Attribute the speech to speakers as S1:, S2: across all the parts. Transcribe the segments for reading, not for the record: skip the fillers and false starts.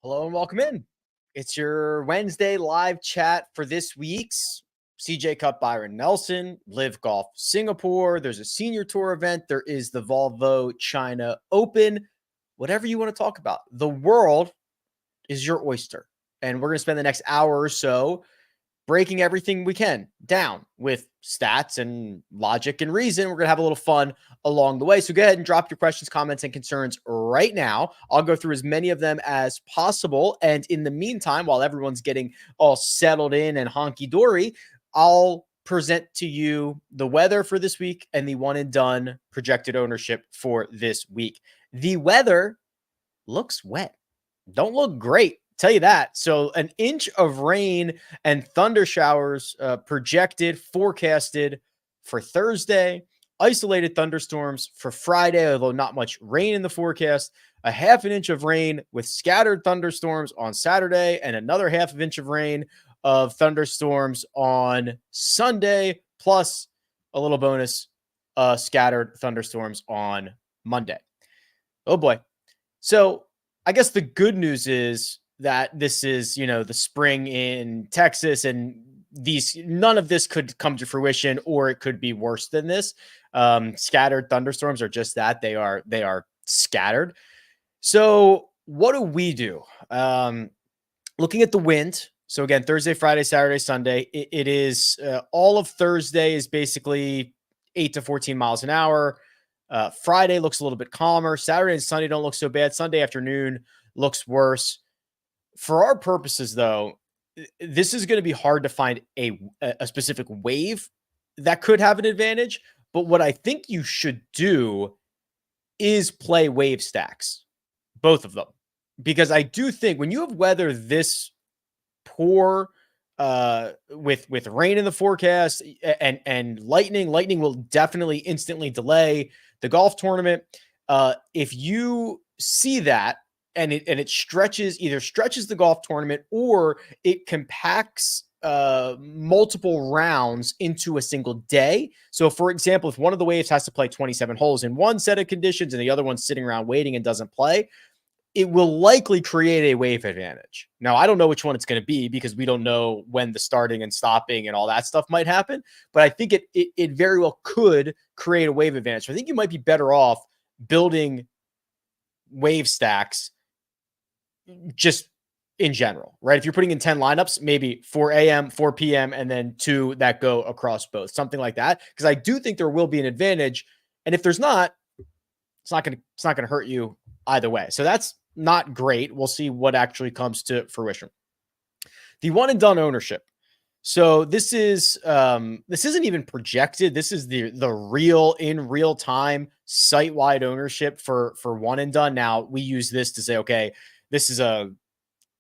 S1: Hello and welcome in. It's your Wednesday live chat for this week's CJ CUP Byron Nelson, Live Golf Singapore. There's a senior tour event. There is the Volvo China Open. Whatever you want to talk about. The world is your oyster. And we're going to spend the next hour or so breaking everything we can down with stats and logic and reason. We're going to have a little fun along the way. So go ahead and drop your questions, comments, and concerns right now. I'll go through as many of them as possible. And in the meantime, while everyone's getting all settled in and honky-dory, I'll present to you the weather for this week and the one and done projected ownership for this week. The weather looks wet. Don't look great. Tell you that. So an inch of rain and thunder showers projected, forecasted for Thursday. Isolated thunderstorms for Friday, although not much rain in the forecast. A half an inch of rain with scattered thunderstorms on Saturday, and another half an inch of rain of thunderstorms on Sunday, plus a little bonus scattered thunderstorms on Monday. Oh boy. So I guess the good news is that this is, the spring in Texas, and none of this could come to fruition, or it could be worse than this. Scattered thunderstorms are just that. They are scattered. So what do we do? Looking at the wind. So again, Thursday, Friday, Saturday, Sunday, it is all of Thursday is basically 8 to 14 miles an hour. Friday looks a little bit calmer. Saturday and Sunday don't look so bad. Sunday afternoon looks worse. For our purposes, though, this is going to be hard to find a specific wave that could have an advantage. But what I think you should do is play wave stacks, both of them, because I do think when you have weather this poor, with rain in the forecast and lightning will definitely instantly delay the golf tournament. If you see that, and it either stretches the golf tournament, or it compacts multiple rounds into a single day. So for example, if one of the waves has to play 27 holes in one set of conditions and the other one's sitting around waiting and doesn't play, it will likely create a wave advantage. Now, I don't know which one it's going to be, because we don't know when the starting and stopping and all that stuff might happen, but I think it very well could create a wave advantage. So I think you might be better off building wave stacks just in general, right? If you're putting in 10 lineups, maybe 4 a.m., 4 p.m., and then 2 that go across both, something like that. Because I do think there will be an advantage. And if there's not, it's not going to hurt you either way. So that's not great. We'll see what actually comes to fruition. The one and done ownership. So this isn't even projected. This is the real, in real time, site-wide ownership for one and done. Now we use this to say, okay, this is a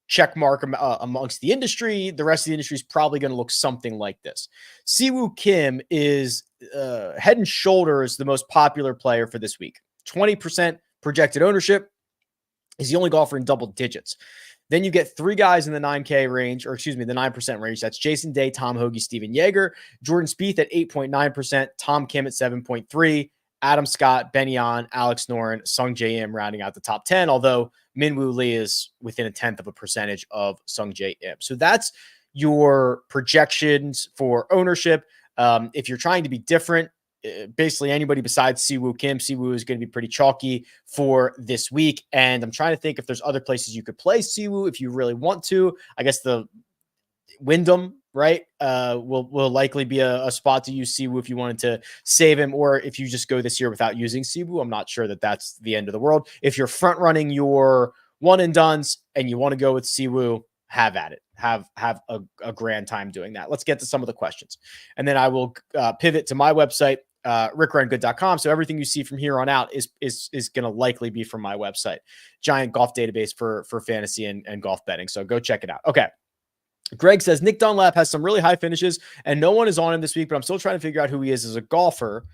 S1: check mark amongst the industry. The rest of the industry is probably going to look something like this. Siwoo Kim is head and shoulders the most popular player for this week. 20% projected ownership. Is the only golfer in double digits. Then you get 3 guys in the 9K range, or excuse me, the 9% range. That's Jason Day, Tom Hoagie, Steven Yeager, Jordan Spieth at 8.9%, Tom Kim at 7.3%, Adam Scott, Ben Yan, Alex Noren, Sung Jae Im rounding out the top 10, although Minwoo Lee is within 0.1% of Sung Jae Im. So that's your projections for ownership. If you're trying to be different, basically anybody besides Siwoo Kim. Siwoo is going to be pretty chalky for this week. And I'm trying to think if there's other places you could play Siwoo if you really want to. I guess the Wyndham, right, will likely be a spot to use Siwoo if you wanted to save him, or if you just go this year without using Siwoo. I'm not sure that that's the end of the world. If you're front running your one and dones and you want to go with Siwoo, have at it. Have a grand time doing that. Let's get to some of the questions. And then I will pivot to my website, rickrungood.com. So everything you see from here on out is going to likely be from my website. Giant golf database for fantasy and golf betting. So go check it out. Okay. Greg says, Nick Dunlap has some really high finishes and no one is on him this week, but I'm still trying to figure out who he is as a golfer.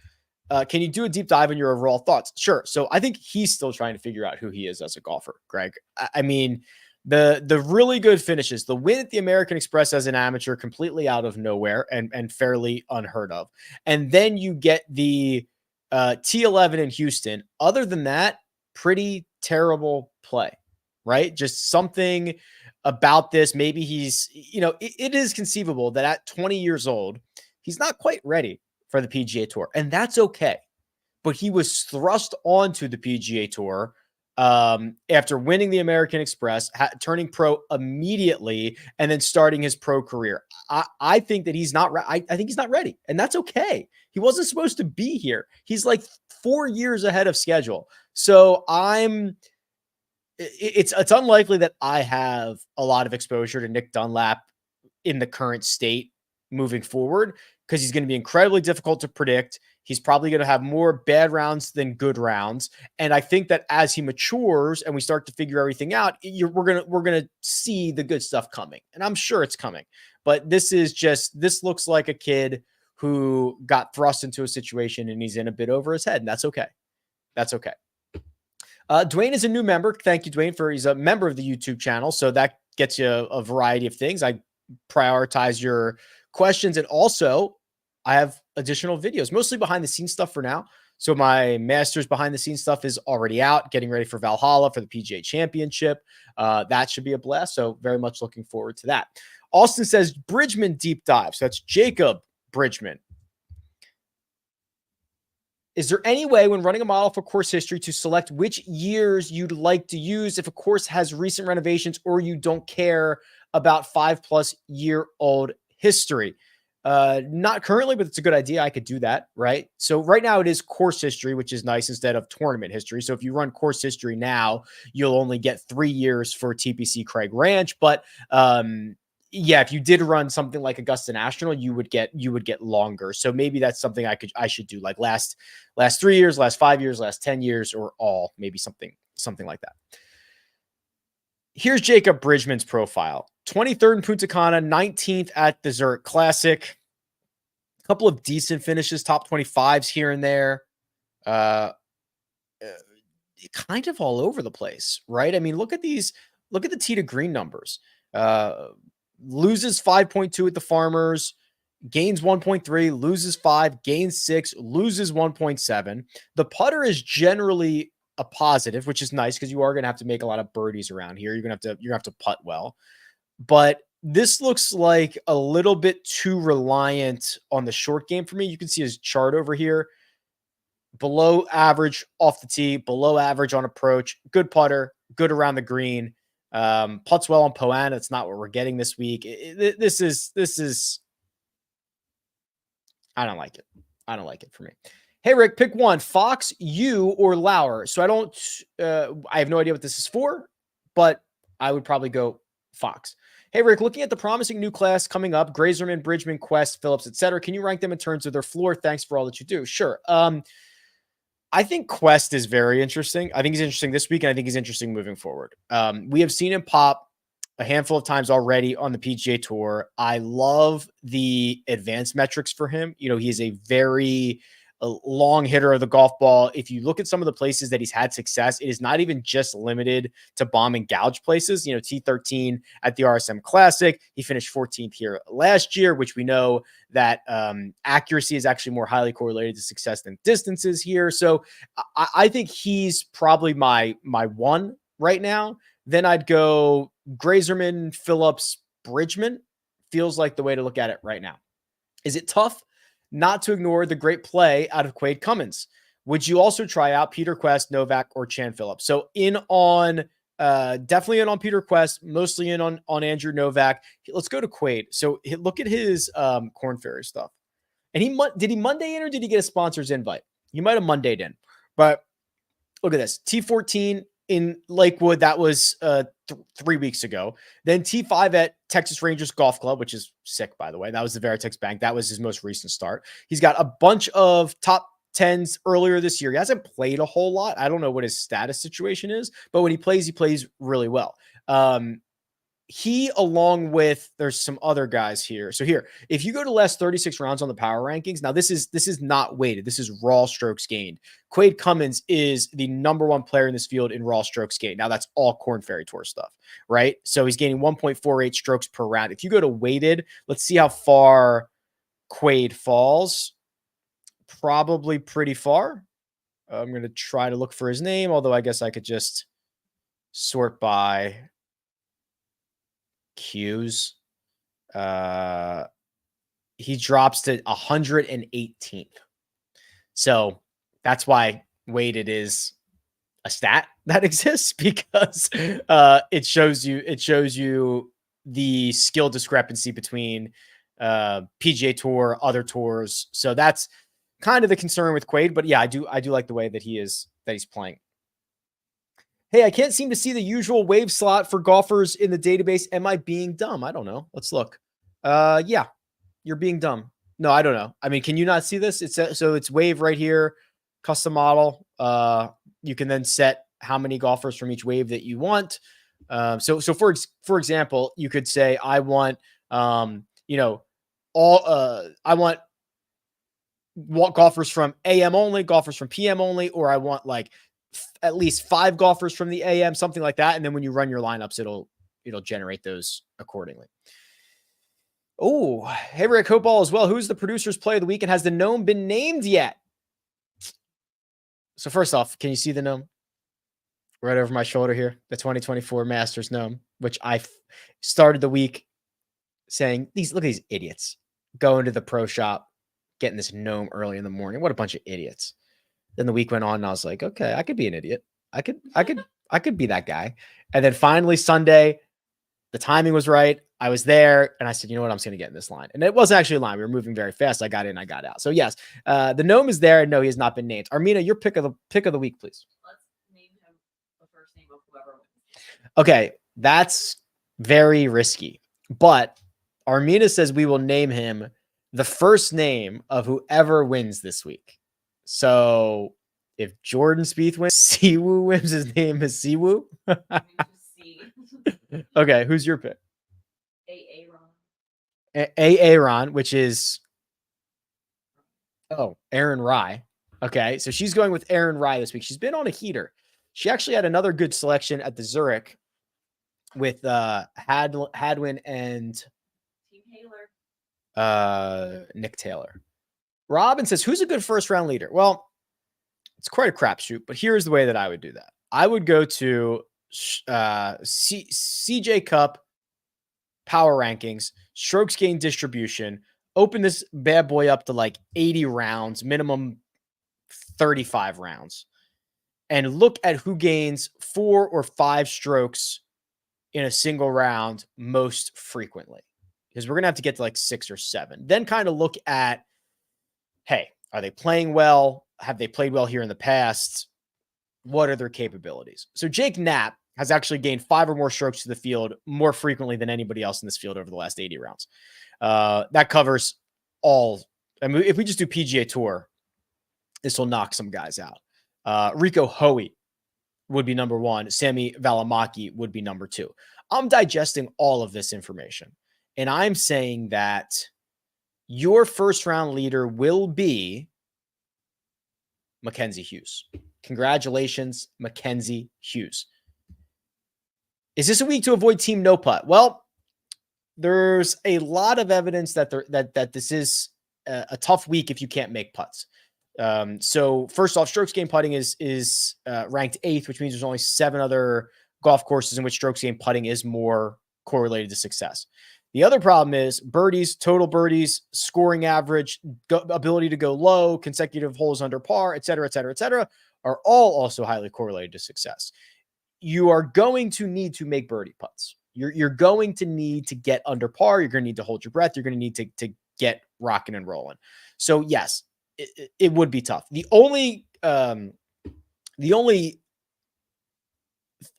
S1: Can you do a deep dive on your overall thoughts? Sure. So I think he's still trying to figure out who he is as a golfer, Greg. I mean, the really good finishes, the win at the American Express as an amateur, completely out of nowhere and fairly unheard of. And then you get the T11 in Houston. Other than that, pretty terrible play. right? Just something about this. Maybe he's, it is conceivable that at 20 years old, he's not quite ready for the PGA Tour, and that's okay. But he was thrust onto the PGA Tour after winning the American Express, turning pro immediately, and then starting his pro career. I think that he's not. I think he's not ready, and that's okay. He wasn't supposed to be here. He's like 4 years ahead of schedule. So it's unlikely that I have a lot of exposure to Nick Dunlap in the current state moving forward, because he's going to be incredibly difficult to predict. He's probably going to have more bad rounds than good rounds. And I think that as he matures and we start to figure everything out, we're going to see the good stuff coming. And I'm sure it's coming. But this looks like a kid who got thrust into a situation and he's in a bit over his head. And that's okay. That's okay. Dwayne is a new member. Thank you, Dwayne, he's a member of the YouTube channel. So that gets you a variety of things. I prioritize your questions. And also I have additional videos, mostly behind the scenes stuff for now. So my Masters behind the scenes stuff is already out, getting ready for Valhalla for the PGA Championship. That should be a blast. So very much looking forward to that. Austin says Bridgeman deep dive. So that's Jacob Bridgeman. Is there any way when running a model for course history to select which years you'd like to use if a course has recent renovations or you don't care about 5+ year old history? Not currently, but it's a good idea. I could do that, right? So right now it is course history, which is nice instead of tournament history. So if you run course history now, you'll only get 3 years for TPC Craig Ranch. But yeah, if you did run something like Augusta National, you would get longer. So maybe that's something I should do, like last 3 years, last 5 years, last 10 years, or all, maybe something like that. Here's Jacob Bridgman's profile. 23rd in Punta Cana, 19th at the Zurich Classic. A couple of decent finishes, top 25s here and there. Kind of all over the place, right? I mean, look at these. Look at the tee to green numbers. Loses 5.2 at the Farmers, gains 1.3, loses 5, gains 6, loses 1.7. The putter is generally a positive, which is nice because you are going to have to make a lot of birdies around here. You're going to have to putt well. But this looks like a little bit too reliant on the short game for me. You can see his chart over here. Below average off the tee, below average on approach, good putter, good around the green. Putts well on Poan. That's not what we're getting this week. This is I don't like it. I don't like it for me. Hey, Rick, pick one, Fox, you, or Lauer. So I have no idea what this is for, but I would probably go Fox. Hey, Rick, looking at the promising new class coming up, Grazerman, Bridgeman, Quest, Phillips, etc. Can you rank them in terms of their floor? Thanks for all that you do. Sure. I think Quest is very interesting. I think he's interesting this week, and I think he's interesting moving forward. We have seen him pop a handful of times already on the PGA Tour. I love the advanced metrics for him. He is a very long hitter of the golf ball. If you look at some of the places that he's had success, it is not even just limited to bomb and gouge places. T13 at the RSM Classic. He finished 14th here last year, which we know that accuracy is actually more highly correlated to success than distances here. So I think he's probably my one right now. Then I'd go Grazerman, Phillips, Bridgeman. Feels like the way to look at it right now. Is it tough not to ignore the great play out of Quaid Cummins? Would you also try out Peter Quest, Novak, or Chan Phillips? So definitely in on Peter Quest, mostly in on Andrew Novak. Let's go to Quaid. So look at his Corn Ferry stuff. And did he Monday in, or did he get a sponsor's invite? He might have Mondayed in. But look at this. T14 in Lakewood, that was 3 weeks ago. Then T5 at Texas Rangers Golf Club, which is sick, by the way. That was the Veritex Bank. That was his most recent start. He's got a bunch of top 10s earlier this year. He hasn't played a whole lot. I don't know what his status situation is, but when he plays really well. He, along with, there's some other guys here. So here, if you go to last 36 rounds on the power rankings, now this is not weighted. This is raw strokes gained. Quaid Cummins is the number one player in this field in raw strokes gained. Now that's all Corn Ferry Tour stuff, right? So he's gaining 1.48 strokes per round. If you go to weighted, let's see how far Quaid falls. Probably pretty far. I'm going to try to look for his name, although I guess I could just sort by Qs. He drops to 118th. So that's why weighted is a stat that exists, because it shows you the skill discrepancy between PGA Tour, other tours. So that's kind of the concern with Quaid. But yeah, I do like the way that he's playing. Hey, I can't seem to see the usual wave slot for golfers in the database. Am I being dumb? I don't know. Let's look. Yeah, you're being dumb. No, I don't know. I mean, can you not see this? So it's wave right here, custom model. You can then set how many golfers from each wave that you want. So for example, you could say, I want, I want golfers from AM only, golfers from PM only, or I want like at least 5 golfers from the AM, something like that. And then when you run your lineups, it'll generate those accordingly. Oh, hey, Rick, hope all as well. Who's the producer's play of the week, and has the gnome been named yet? So first off, can you see the gnome right over my shoulder here? The 2024 Masters gnome, which I started the week saying, look at these idiots going to the pro shop, getting this gnome early in the morning. What a bunch of idiots. Then the week went on and I was like, okay, I could be an idiot. I could be that guy. And then finally Sunday, the timing was right. I was there and I said, you know what? I'm just going to get in this line. And it wasn't actually a line. We were moving very fast. I got in, I got out. So yes, the gnome is there. No, he has not been named. Armina, your pick of the week, please.
S2: Let's name him the first name of whoever wins.
S1: Okay. That's very risky, but Armina says we will name him the first name of whoever wins this week. So if Jordan Spieth wins, Siwoo wins, his name is Siwoo. Okay, who's your pick? Aaron, which is Aaron Rye. Okay, so she's going with Aaron Rye this week. She's been on a heater. She actually had another good selection at the Zurich with Hadwin and Nick Taylor. Robin says, who's a good first round leader? Well, it's quite a crapshoot, but here's the way that I would do that. I would go to CJ Cup power rankings, strokes gain distribution, open this bad boy up to like 80 rounds, minimum 35 rounds, and look at who gains 4 or 5 strokes in a single round most frequently, because we're going to have to get to like 6 or 7. Then kind of look at, hey, are they playing well? Have they played well here in the past? What are their capabilities? So Jake Knapp has actually gained 5 or more strokes to the field more frequently than anybody else in this field over the last 80 rounds. That covers all. I mean, if we just do PGA Tour, this will knock some guys out. Rico Hoey would be number 1. Sami Valimaki would be number 2. I'm digesting all of this information, and I'm saying that your first round leader will be Mackenzie Hughes. Congratulations, Mackenzie Hughes. Is this a week to avoid team no putt? Well, there's a lot of evidence that this is a tough week if you can't make putts. So first off, strokes gained putting is ranked 8th, which means there's only 7 other golf courses in which strokes gained putting is more correlated to success. The other problem is birdies, total birdies, scoring average, ability to go low, consecutive holes under par, et cetera, are all also highly correlated to success. You are going to need to make birdie putts. You're going to need to get under par. You're going to need to hold your breath. You're going to need to get rocking and rolling. So yes, it would be tough. The only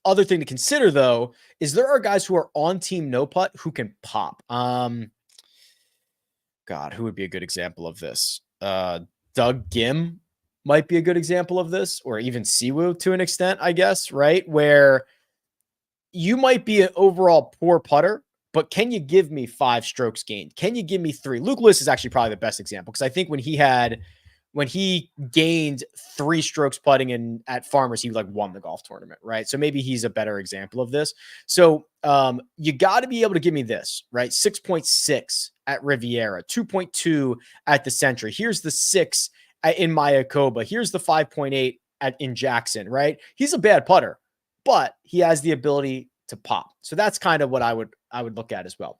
S1: other thing to consider, though, is there are guys who are on team no putt who can pop. God, who would be a good example of this? Doug Gim might be a good example of this, or even Siwoo to an extent, I guess, right? Where you might be an overall poor putter, but can you give me 5 strokes gained? Can you give me 3? Luke Lewis is actually probably the best example, because I think when he gained 3 strokes putting at Farmers, he like won the golf tournament, right? So maybe he's a better example of this. So you got to be able to give me this, right? 6.6 at Riviera, 2.2 at the Century. Here's the 6 in Mayakoba. Here's the 5.8 in Jackson, right? He's a bad putter, but he has the ability to pop. So that's kind of what I would look at as well.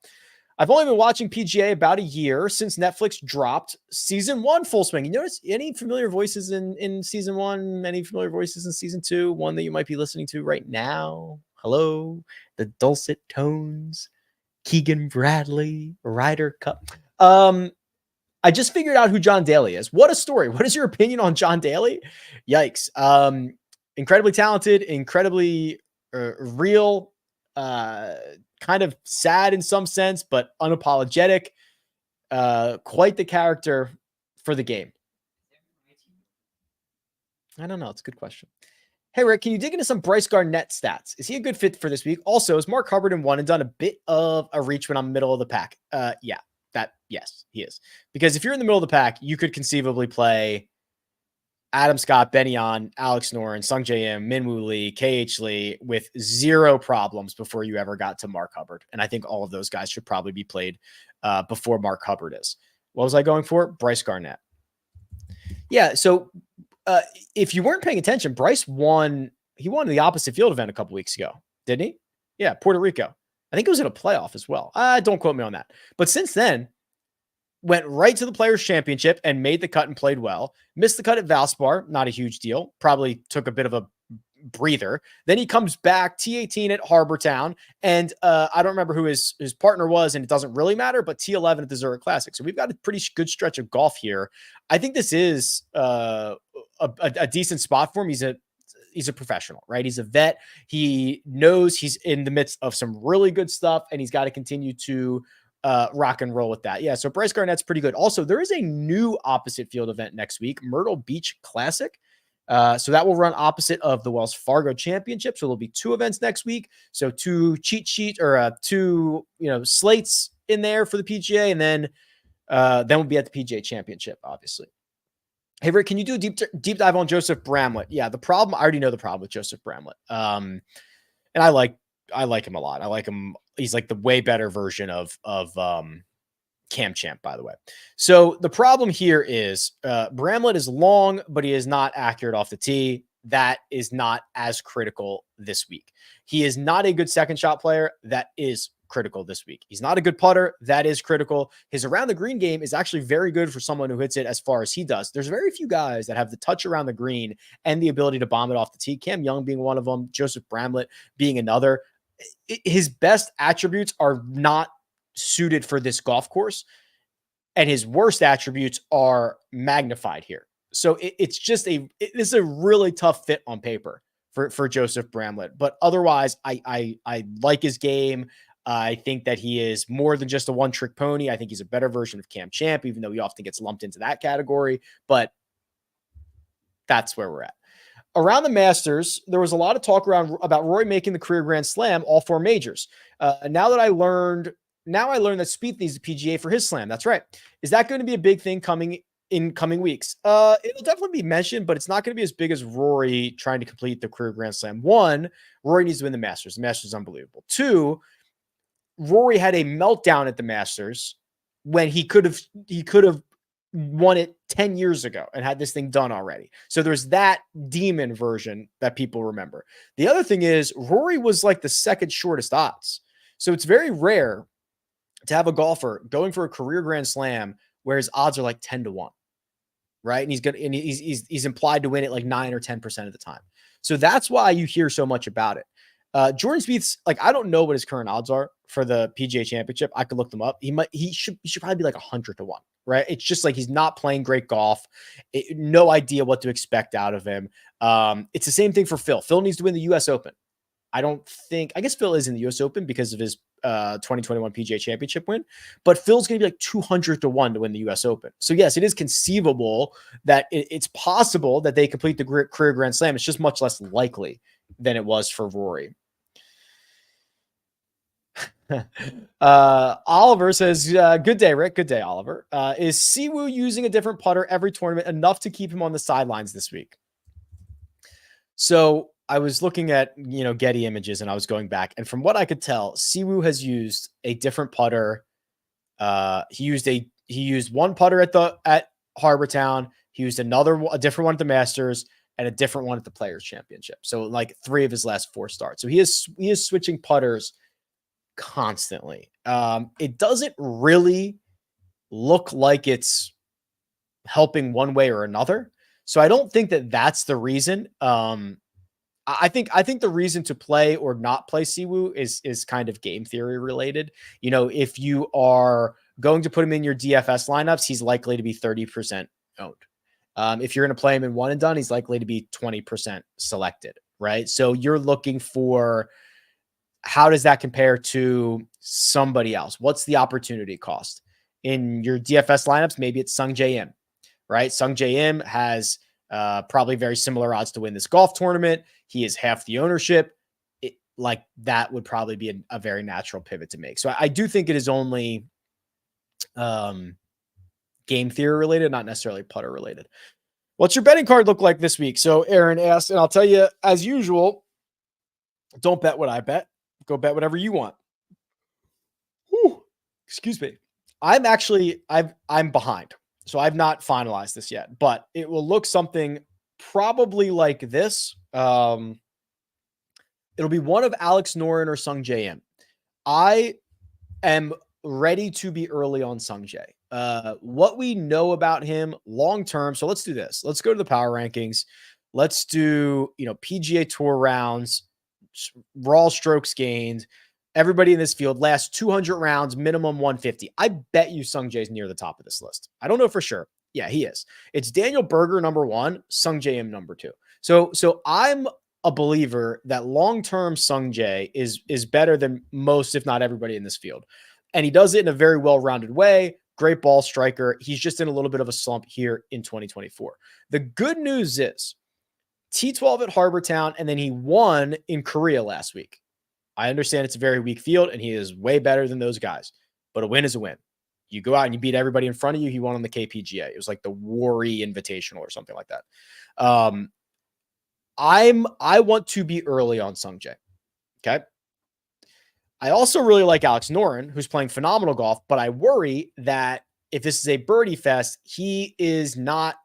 S1: I've only been watching PGA about a year since Netflix dropped season 1 full swing. You notice any familiar voices in season 1? Any familiar voices in season 2? One that you might be listening to right now? Hello, the dulcet tones, Keegan Bradley, Ryder Cup. I just figured out who John Daly is. What a story. What is your opinion on John Daly? Yikes. Incredibly talented, incredibly real, kind of sad in some sense, but unapologetic. Quite the character for the game. I don't know. It's a good question. Hey, Rick, can you dig into some Bryce Garnett stats? Is he a good fit for this week? Also, is Mark Hubbard in one and done a bit of a reach when I'm middle of the pack? Yes, he is. Because if you're in the middle of the pack, you could conceivably play Adam Scott, Benny On, Alex Noren, Sung J M, Minwoo Lee, KH Lee with zero problems before you ever got to Mark Hubbard. And I think all of those guys should probably be played before Mark Hubbard is. What was I going for? Bryce Garnett. Yeah, so if you weren't paying attention, Bryce won. He won the opposite field event a couple weeks ago, didn't he? Yeah, Puerto Rico. I think it was in a playoff as well. Don't quote me on that. But since then, went right to the Players' Championship and made the cut and played well. Missed the cut at Valspar, not a huge deal. Probably took a bit of a breather. Then he comes back T18 at Harbor Town, and I don't remember who his partner was, and it doesn't really matter, but T11 at the Zurich Classic. So we've got a pretty good stretch of golf here. I think this is a decent spot for him. He's a professional, right? He's a vet. He knows he's in the midst of some really good stuff, and he's got to continue to rock and roll with that. Yeah, so Bryce Garnett's pretty good. Also, there is a new opposite field event next week, Myrtle Beach Classic. So that will run opposite of the Wells Fargo Championship. So there'll be 2 events next week. So 2 cheat sheet or 2 slates in there for the PGA, and then we'll be at the PGA Championship, obviously. Hey, Rick, can you do a deep dive on Joseph Bramlet? Yeah, I already know the problem with Joseph Bramlet. And I like him a lot. I like him. He's like the way better version of Cam Champ, by the way. So the problem here is Bramlet is long, but he is not accurate off the tee. That is not as critical this week. He is not a good second shot player. That is critical this week. He's not a good putter. That is critical. His around the green game is actually very good for someone who hits it as far as he does. There's very few guys that have the touch around the green and the ability to bomb it off the tee. Cam Young being one of them, Joseph Bramlet being another. His best attributes are not suited for this golf course, and his worst attributes are magnified here. So it's just this is a really tough fit on paper for Joseph Bramlet. But otherwise, I like his game. I think that he is more than just a one-trick pony. I think he's a better version of Cam Champ, even though he often gets lumped into that category. But that's where we're at. Around the Masters, there was a lot of talk about Rory making the career Grand Slam, all 4 majors. Now I learned that Spieth needs the PGA for his slam. That's right. Is that going to be a big thing coming weeks? It'll definitely be mentioned, but it's not going to be as big as Rory trying to complete the career Grand Slam. 1, Rory needs to win the Masters. The Masters is unbelievable. 2, Rory had a meltdown at the Masters when he could have won it 10 years ago and had this thing done already. So there's that demon version that people remember. The other thing is Rory was like the second shortest odds. So it's very rare to have a golfer going for a career Grand Slam where his odds are like 10-1, right? And he's implied to win it like 9 or 10% of the time. So that's why you hear so much about it. Jordan Spieth's, like, I don't know what his current odds are for the PGA Championship. I could look them up. He should probably be like 100-1, right? It's just like he's not playing great golf. No idea what to expect out of him. It's the same thing for Phil. Phil needs to win the U.S. Open. I guess Phil is in the U.S. Open because of his 2021 PGA Championship win, but Phil's going to be like 200-1 to win the U.S. Open. So yes, it is conceivable that it's possible that they complete the career Grand Slam. It's just much less likely than it was for Rory. Oliver says, good day, Rick. Good day, Oliver. Is Siwoo using a different putter every tournament enough to keep him on the sidelines this week? So I was looking at, Getty images, and I was going back, and from what I could tell, Siwoo has used a different putter. He used one putter at Harbor Town. He used a different one at the Masters. and a different one at the Players Championship. So like 3 of his last 4 starts. So he is switching putters constantly. It doesn't really look like it's helping one way or another. So I don't think that that's the reason. I think the reason to play or not play Siwoo is kind of game theory related. You know, if you are going to put him in your DFS lineups, he's likely to be 30% owned. If you're going to play him in one and done, he's likely to be 20% selected, right? So you're looking for, how does that compare to somebody else? What's the opportunity cost? In your DFS lineups, maybe it's Sung J M, right? Sung J M has probably very similar odds to win this golf tournament. He is half the ownership. Like that would probably be a very natural pivot to make. So I do think it is only game theory related, not necessarily putter related. What's your betting card look like this week? So Aaron asked, and I'll tell you, as usual, don't bet what I bet. Go bet whatever you want. Whew, excuse me. I'm behind. So I've not finalized this yet, but it will look something probably like this. It'll be one of Alex Noren or Sung J M. I am ready to be early on Sung J. What we know about him long term. So let's do this. Let's go to the power rankings. Let's do, PGA Tour rounds, raw strokes gained. Everybody in this field last 200 rounds, minimum 150. I bet you Sung Jae's near the top of this list. I don't know for sure. Yeah, he is. It's Daniel Berger number 1, Sung J M number 2. So I'm a believer that long-term Sung Jae is better than most, if not everybody in this field. And he does it in a very well-rounded way. Great ball striker. He's just in a little bit of a slump here in 2024. The good news is T12 at Harbortown, and then he won in Korea last week. I understand it's a very weak field, and he is way better than those guys. But a win is a win. You go out and you beat everybody in front of you. He won on the KPGA. It was like the Worry Invitational or something like that. I want to be early on Sung Jae. Okay. I also really like Alex Noren, who's playing phenomenal golf, but I worry that if this is a birdie fest, he is not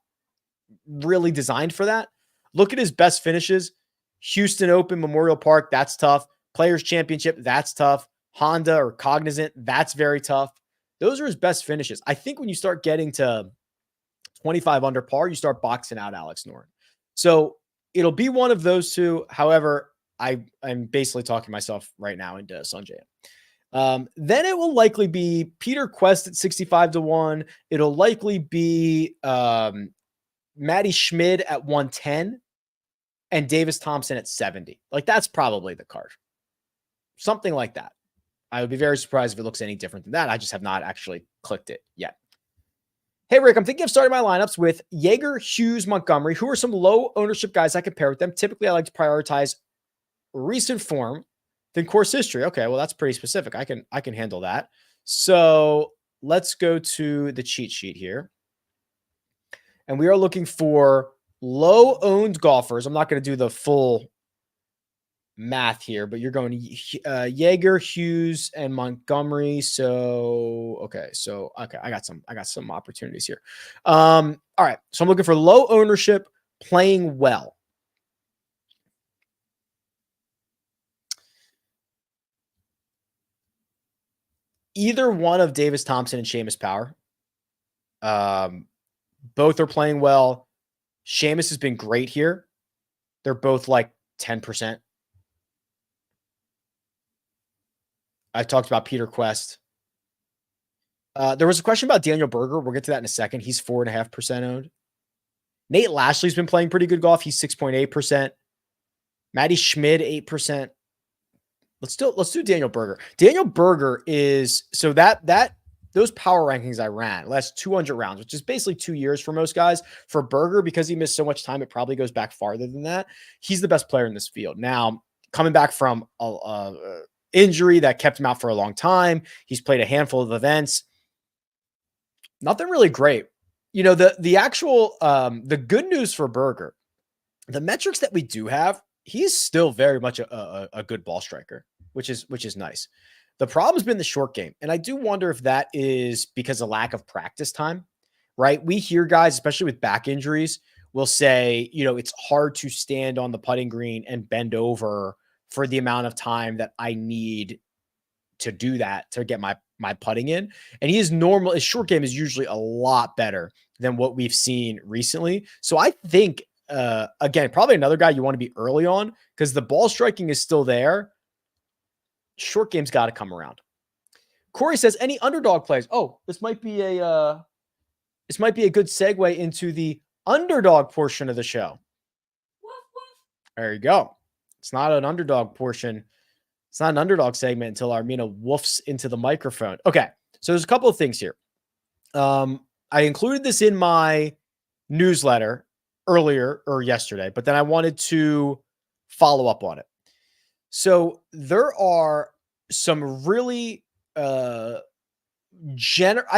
S1: really designed for that. Look at his best finishes. Houston Open, Memorial Park, that's tough. Players Championship, that's tough. Honda or Cognizant, that's very tough. Those are his best finishes. I think when you start getting to 25 under par, you start boxing out Alex Noren. So it'll be one of those two. However, I'm basically talking myself right now into Sung Jae. Then it will likely be Peter Quest at 65-1. It'll likely be Matty Schmid at 110 and Davis Thompson at 70. Like that's probably the card. Something like that. I would be very surprised if it looks any different than that. I just have not actually clicked it yet. Hey, Rick, I'm thinking of starting my lineups with Jaeger, Hughes, Montgomery, who are some low ownership guys I could pair with them. Typically, I like to prioritize recent form than course history. Okay, well, that's pretty specific. I can handle that. So let's go to the cheat sheet here. And we are looking for low-owned golfers. I'm not going to do the full math here, but you're going to Jaeger, Hughes, and Montgomery. So I got some opportunities here. All right. So I'm looking for low ownership, playing well. Either one of Davis Thompson and Seamus Power. Both are playing well. Seamus has been great here. They're both like 10%. I talked about Peter Quest. There was a question about Daniel Berger. We'll get to that in a second. He's 4.5% owned. Nate Lashley's been playing pretty good golf. He's 6.8%. Matty Schmid, 8%. Let's do Daniel Berger. Daniel Berger is so that those power rankings I ran last 200 rounds, which is basically 2 years for most guys. For Berger, because he missed so much time, it probably goes back farther than that. He's the best player in this field. Now, coming back from a injury that kept him out for a long time, he's played a handful of events. Nothing really great. You know, the actual the good news for Berger, the metrics that we do have, he's still very much a good ball striker, which is nice. The problem has been the short game. And I do wonder if that is because of lack of practice time, right? We hear guys, especially with back injuries, will say, it's hard to stand on the putting green and bend over for the amount of time that I need to do that to get my putting in. And his short game is usually a lot better than what we've seen recently. So I think, again, probably another guy you want to be early on because the ball striking is still there. Short game's got to come around. Corey says, any underdog plays? Oh, this might be a good segue into the underdog portion of the show. There you go. It's not an underdog portion. It's not an underdog segment until Armina woofs into the microphone. Okay. So there's a couple of things here. I included this in my newsletter earlier or yesterday, but then I wanted to follow up on it. So there are some really, I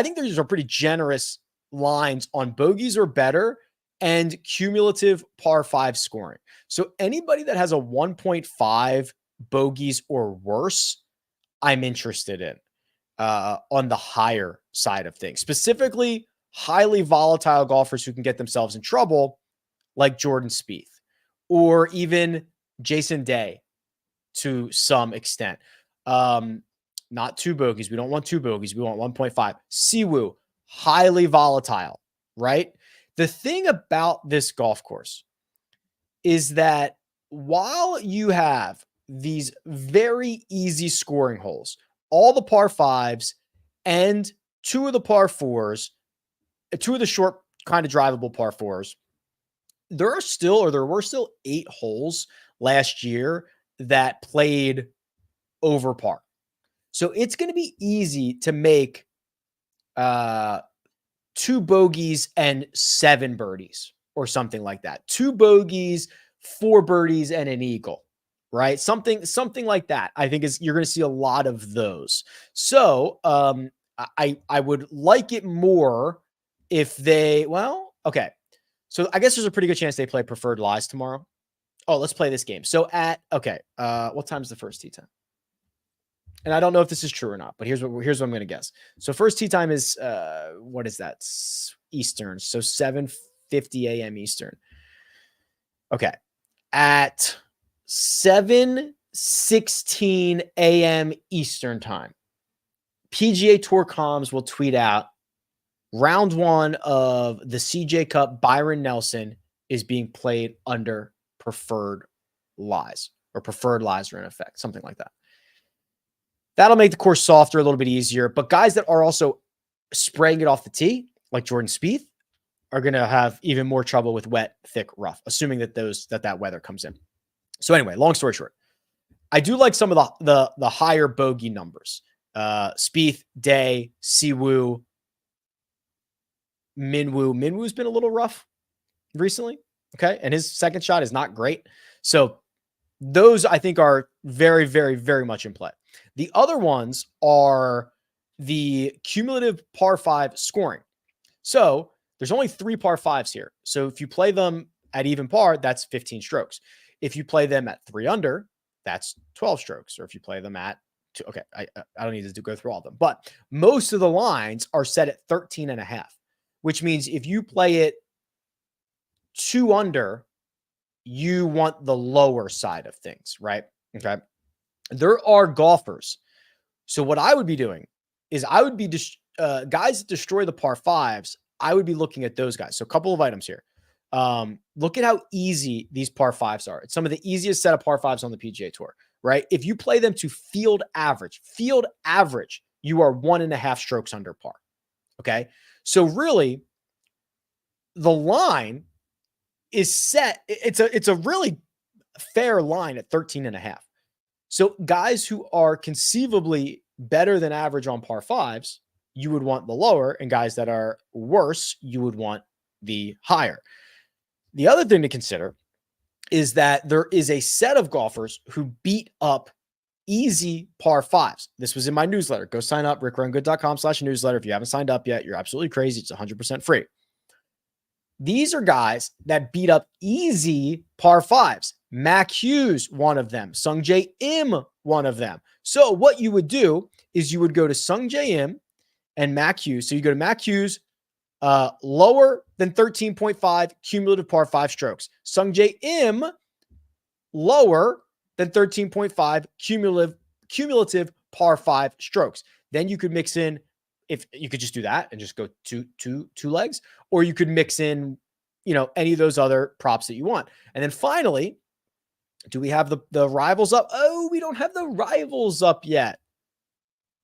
S1: think these are pretty generous lines on bogeys or better and cumulative par 5 scoring. So anybody that has a 1.5 bogeys or worse, I'm interested in on the higher side of things, specifically highly volatile golfers who can get themselves in trouble like Jordan Spieth or even Jason Day to some extent. Not 2 bogeys. We don't want 2 bogeys. We want 1.5. Siwoo, highly volatile, right? The thing about this golf course is that while you have these very easy scoring holes, all the par 5s and 2 of the par 4s, 2 of the short kind of drivable par 4s, there were still 8 holes last year that played over par. So it's going to be easy to make 2 bogeys and 7 birdies or something like that. 2 bogeys, 4 birdies, and an eagle, right? Something like that. I think you're going to see a lot of those. So I would like it more if okay. So I guess there's a pretty good chance they play preferred lies tomorrow. Oh, let's play this game. So what time's the first tee time? And I don't know if this is true or not, but here's what I'm going to guess. So first tee time is, what is that? Eastern. So 7:50 a.m. Eastern. Okay. At 7:16 a.m. Eastern time, PGA Tour comms will tweet out round 1 of the CJ Cup Byron Nelson is being played under preferred lies, or preferred lies are in effect, something like that. That'll make the course softer, a little bit easier. But guys that are also spraying it off the tee, like Jordan Spieth, are going to have even more trouble with wet, thick, rough, assuming that that weather comes in. So anyway, long story short, I do like some of the higher bogey numbers. Spieth, Day, Siwoo, Minwoo. Minwoo's been a little rough recently. Okay. And his second shot is not great. So those I think are very, very, very much in play. The other ones are the cumulative par 5 scoring. So there's only 3 par 5s here. So if you play them at even par, that's 15 strokes. If you play them at 3 under, that's 12 strokes. Or if you play them at 2, okay, I don't need to go through all of them, but most of the lines are set at 13.5, which means if you play it 2 under, you want the lower side of things, right? Okay. There are golfers. So what I would be doing is I would be guys that destroy the par 5s. I would be looking at those guys. So a couple of items here. Look at how easy these par 5s are. It's some of the easiest set of par 5s on the PGA Tour, right? If you play them to field average, you are 1.5 strokes under par. Okay. So really the line is set. It's a really fair line at 13.5. So guys who are conceivably better than average on par 5s, you would want the lower, and guys that are worse, you would want the higher. The other thing to consider is that there is a set of golfers who beat up easy par 5s. This was in my newsletter. Go sign up, rickrungood.com/newsletter. If you haven't signed up yet, you're absolutely crazy. It's 100% free. These are guys that beat up easy par 5s. Mac Hughes, one of them. Sungjae Im, one of them. So what you would do is you would go to Sungjae Im and Mac Hughes. So you go to Mac Hughes, Lower than 13.5 cumulative par 5 strokes. Sungjae Im, lower than 13.5 cumulative par 5 strokes. Then you could mix in, if you could just do that and just go two legs, or you could mix in, any of those other props that you want. And then finally, do we have the rivals up? Oh, we don't have the rivals up yet.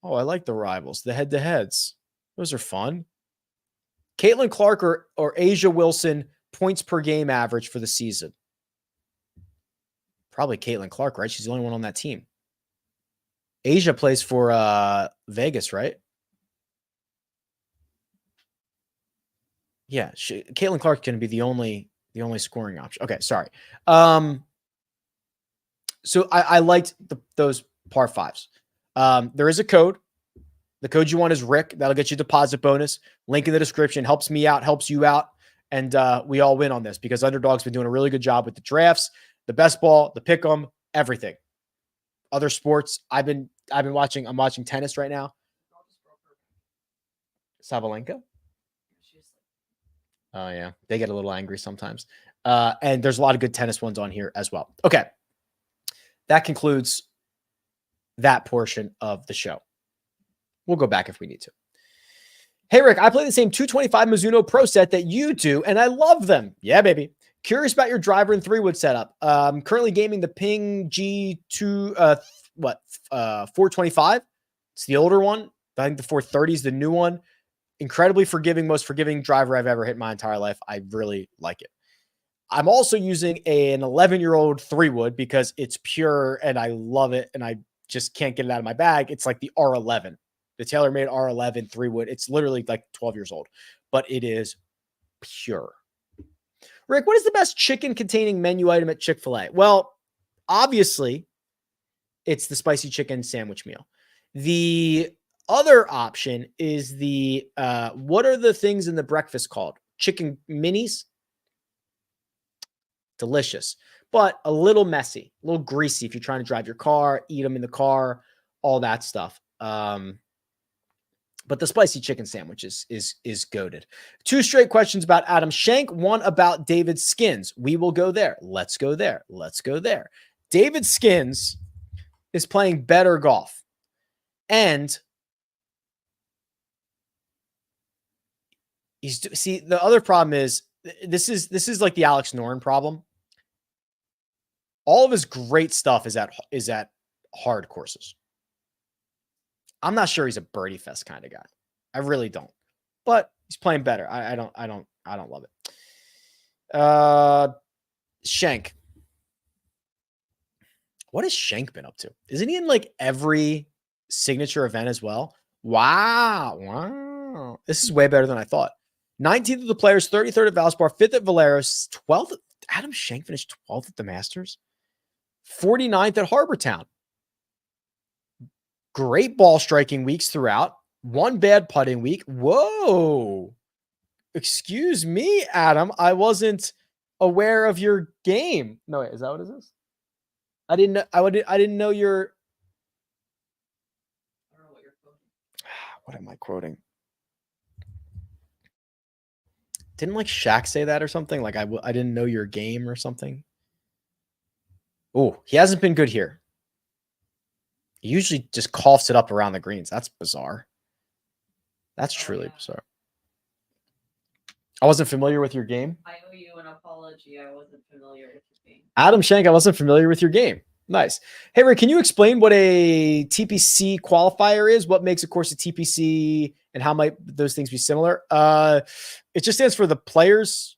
S1: Oh, I like the rivals, the head-to-heads. Those are fun. Caitlin Clark or Asia Wilson points per game average for the season. Probably Caitlin Clark, right? She's the only one on that team. Asia plays for Vegas, right? Yeah, Caitlin Clark can be the only scoring option. Okay, sorry. So I liked those par 5s. There is a code. The code you want is Rick. That'll get you a deposit bonus. Link in the description. Helps me out, helps you out. And we all win on this because Underdog's been doing a really good job with the drafts, the best ball, the pick 'em, everything. Other sports. I'm watching tennis right now. Sabalenka? Oh, yeah. They get a little angry sometimes. And there's a lot of good tennis ones on here as well. Okay. That concludes that portion of the show. We'll go back if we need to. Hey, Rick, I play the same 225 Mizuno Pro set that you do, and I love them. Yeah, baby. Curious about your driver and 3-wood setup. Currently gaming the Ping G2, 425. It's the older one. I think the 430 is the new one. Incredibly forgiving, most forgiving driver I've ever hit in my entire life. I really like it. I'm also using an 11-year-old 3-wood because it's pure and I love it and I just can't get it out of my bag. It's like the R11, the TaylorMade R11 3-wood. It's literally like 12 years old, but it is pure. Rick, what is the best chicken-containing menu item at Chick-fil-A? Well, obviously, it's the spicy chicken sandwich meal. The other option is the, what are the things in the breakfast called? Chicken minis? Delicious, but a little messy, a little greasy if you're trying to drive your car, eat them in the car, all that stuff. But the spicy chicken sandwich is goated. 2 straight questions about Adam Shank, 1 about David Skins. We will go there. Let's go there. Let's go there. David Skins is playing better golf. And the other problem is this is like the Alex Noren problem. All of his great stuff is at hard courses. I'm not sure he's a birdie fest kind of guy. I really don't. But he's playing better. I don't love it. Shank. What has Shank been up to? Isn't he in like every signature event as well? Wow. This is way better than I thought. 19th of the Players, 33rd at Valspar, 5th at Valeros, 12th. Adam Shank finished 12th at the Masters. 49th at Harbortown. Great ball striking weeks throughout. 1 bad putting week. Whoa. Excuse me, Adam. I wasn't aware of your game. No, wait, is that what it is? I didn't know your. I don't know what you're quoting. What am I quoting? Didn't like Shaq say that or something? Like I didn't know your game or something. Oh, he hasn't been good here. He usually just coughs it up around the greens. That's bizarre. That's truly bizarre. I wasn't familiar with your game.
S2: I owe you an apology. I wasn't familiar with your game.
S1: Adam Shank, I wasn't familiar with your game. Nice. Hey, Rick, can you explain what a TPC qualifier is? What makes a course a TPC and how might those things be similar? It just stands for the players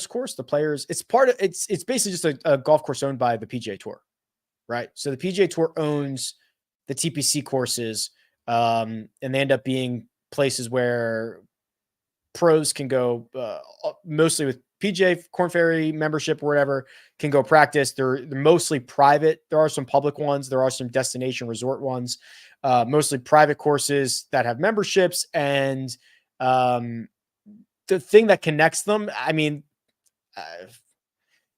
S1: course. The players, it's basically just a golf course owned by the PGA Tour, right? So the PGA Tour owns the TPC courses, and they end up being places where pros can go, mostly with PGA, Korn Ferry membership or whatever, can go practice. They're mostly private. There are some public ones. There are some destination resort ones, mostly private courses that have memberships. And the thing that connects them, I mean,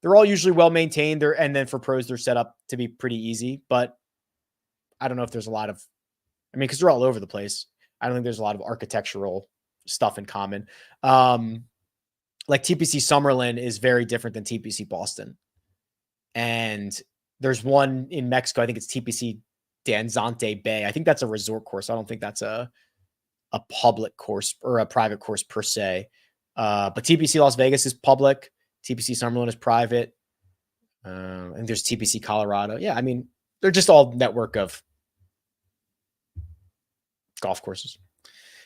S1: they're all usually well-maintained. And then for pros, they're set up to be pretty easy. But I don't know if there's a lot of, because they're all over the place. I don't think there's a lot of architectural stuff in common. Like TPC Summerlin is very different than TPC Boston. And there's one in Mexico. I think it's TPC Danzante Bay. I think that's a resort course. I don't think that's a public course or a private course per se. But TPC Las Vegas is public. TPC Summerlin is private. And there's TPC Colorado. Yeah, I mean, they're just all network of golf courses.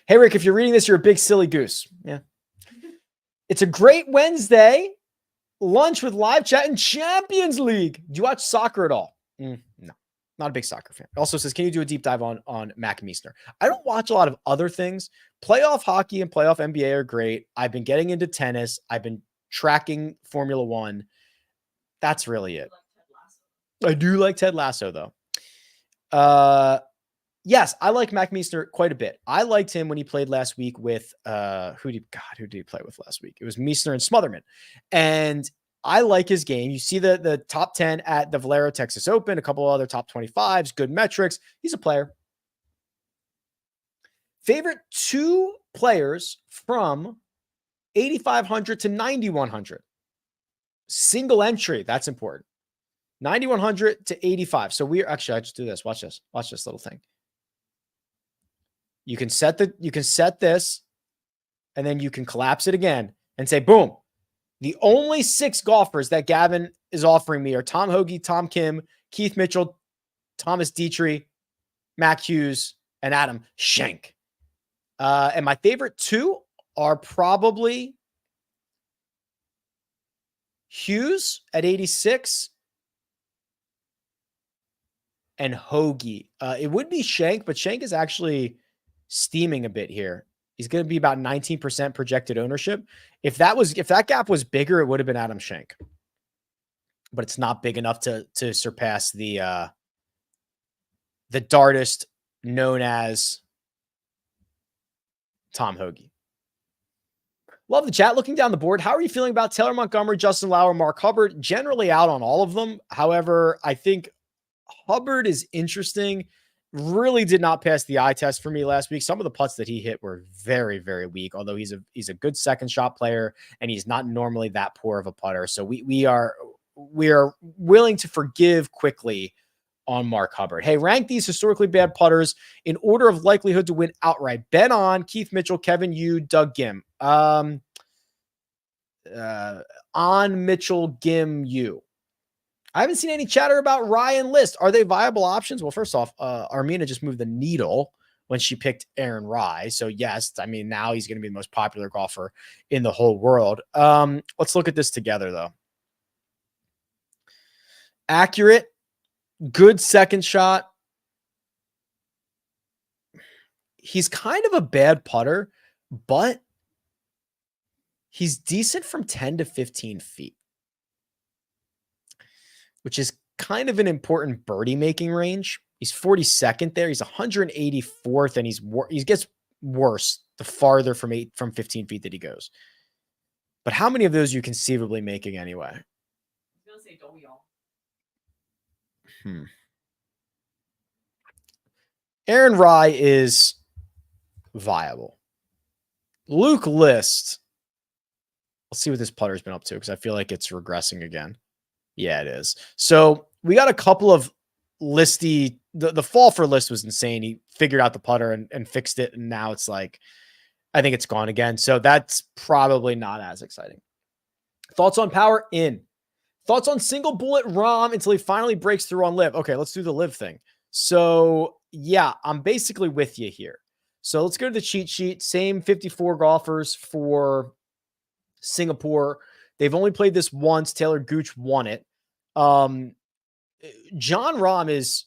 S1: Hey, Rick, if you're reading this, you're a big silly goose. Yeah. It's a great Wednesday. Lunch with live chat and Champions League. Do you watch soccer at all? No, not a big soccer fan. Also says, can you do a deep dive on Mac Meisner? I don't watch a lot of other things. Playoff hockey and playoff NBA are great. I've been getting into tennis. I've been tracking Formula One. That's really it. I do like Ted Lasso, though. Yes, I like Mac Meisner quite a bit. I liked him when he played last week with who did he play with last week? It was Meisner and Smotherman. And I like his game. You see the top 10 at the Valero Texas Open, a couple of other top 25s, good metrics. He's a player. Favorite 2 players from 8,500 to 9,100. Single entry. That's important. 9,100 to 85. So we're actually, I just do this. Watch this. Watch this little thing. You can set this, and then you can collapse it again and say, boom. The only 6 golfers that Gavin is offering me are Tom Hoagie, Tom Kim, Keith Mitchell, Thomas Dietrich, Mac Hughes, and Adam Shank. And my favorite 2 are probably Hughes at 86 and Hoagie. It would be Shank, but Shank is actually steaming a bit here. He's going to be about 19% projected ownership. If that gap was bigger, it would have been Adam Shank, but it's not big enough to surpass the dartist known as Tom Hoagie. Love the chat. Looking down the board, how are you feeling about Taylor Montgomery, Justin Lauer, Mark Hubbard? Generally out on all of them. However, I think Hubbard is interesting. Really did not pass the eye test for me last week. Some of the putts that he hit were very, very weak, although he's a good second shot player and he's not normally that poor of a putter. So we are willing to forgive quickly on Mark Hubbard. Hey, rank these historically bad putters in order of likelihood to win outright. Ben On, Keith Mitchell, Kevin Yu, Doug Gim. On Mitchell, Gim, Yu. I haven't seen any chatter about Ryan List. Are they viable options? Well, first off, Armina just moved the needle when she picked Aaron Rye. So yes, I mean, now he's going to be the most popular golfer in the whole world. Let's look at this together though. Accurate, good second shot. He's kind of a bad putter, but he's decent from 10 to 15 feet. Which is kind of an important birdie making range. He's 42nd there. He's 184th, and he gets worse the farther from 15 feet that he goes. But how many of those are you conceivably making anyway?
S2: I was gonna say, don't we all?
S1: Aaron Rye is viable. Luke List. Let's see what this putter's been up to because I feel like it's regressing again. Yeah, it is. So we got a couple of listy. The fall for List was insane. He figured out the putter and fixed it. And now it's like, I think it's gone again. So that's probably not as exciting. Thoughts on power in. Thoughts on single bullet Rom until he finally breaks through on live. Okay, let's do the live thing. So yeah, I'm basically with you here. So let's go to the cheat sheet. Same 54 golfers for Singapore. They've only played this once. Taylor Gooch won it. John Rahm